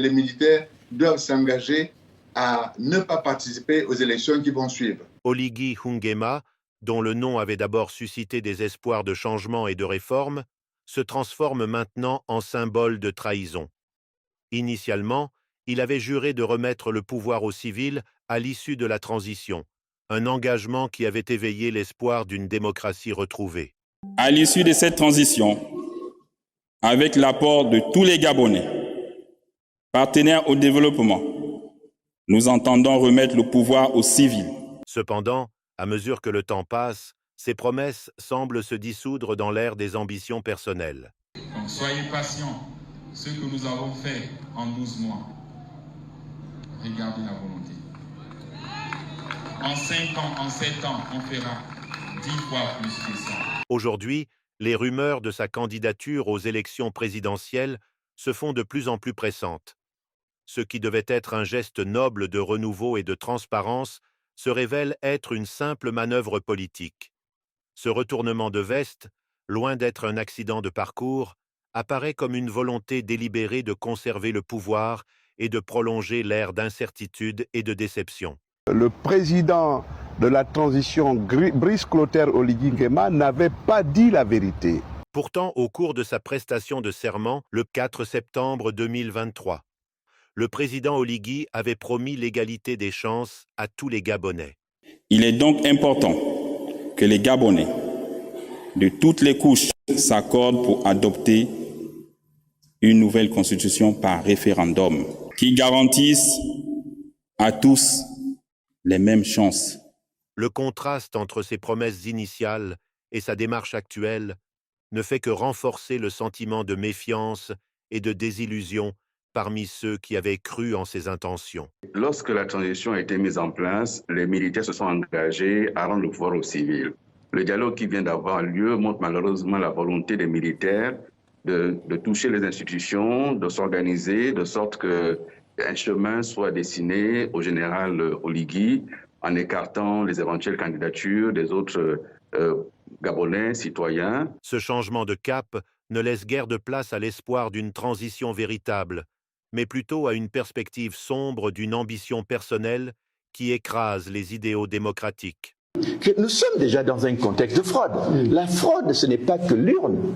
Les militaires doivent s'engager à ne pas participer aux élections qui vont suivre. Oligui Nguema, dont le nom avait d'abord suscité des espoirs de changement et de réforme, se transforme maintenant en symbole de trahison. Initialement, il avait juré de remettre le pouvoir aux civils à l'issue de la transition, un engagement qui avait éveillé l'espoir d'une démocratie retrouvée. À l'issue de cette transition, avec l'apport de tous les Gabonais, partenaires au développement, nous entendons remettre le pouvoir aux civils. Cependant, à mesure que le temps passe, ces promesses semblent se dissoudre dans l'ère des ambitions personnelles. Donc soyez patients. Ce que nous avons fait en 12 mois, regardez la volonté. En 5 ans, en 7 ans, on fera 10 fois plus que ça. Aujourd'hui, les rumeurs de sa candidature aux élections présidentielles se font de plus en plus pressantes. Ce qui devait être un geste noble de renouveau et de transparence se révèle être une simple manœuvre politique. Ce retournement de veste, loin d'être un accident de parcours, apparaît comme une volonté délibérée de conserver le pouvoir et de prolonger l'ère d'incertitude et de déception. Le président de la transition, Brice Clotaire Oligui Nguema, n'avait pas dit la vérité. Pourtant, au cours de sa prestation de serment, le 4 septembre 2023, le président Oligui avait promis l'égalité des chances à tous les Gabonais. Il est donc important que les Gabonais de toutes les couches s'accordent pour adopter une nouvelle constitution par référendum qui garantisse à tous les mêmes chances. Le contraste entre ses promesses initiales et sa démarche actuelle ne fait que renforcer le sentiment de méfiance et de désillusion parmi ceux qui avaient cru en ses intentions. Lorsque la transition a été mise en place, les militaires se sont engagés à rendre le pouvoir aux civils. Le dialogue qui vient d'avoir lieu montre malheureusement la volonté des militaires de toucher les institutions, de s'organiser de sorte qu'un chemin soit dessiné au général Oligui en écartant les éventuelles candidatures des autres Gabonais, citoyens. Ce changement de cap ne laisse guère de place à l'espoir d'une transition véritable, mais plutôt à une perspective sombre d'une ambition personnelle qui écrase les idéaux démocratiques. Nous sommes déjà dans un contexte de fraude. La fraude, ce n'est pas que l'urne.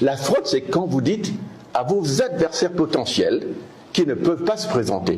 La fraude, c'est quand vous dites à vos adversaires potentiels qui ne peuvent pas se présenter.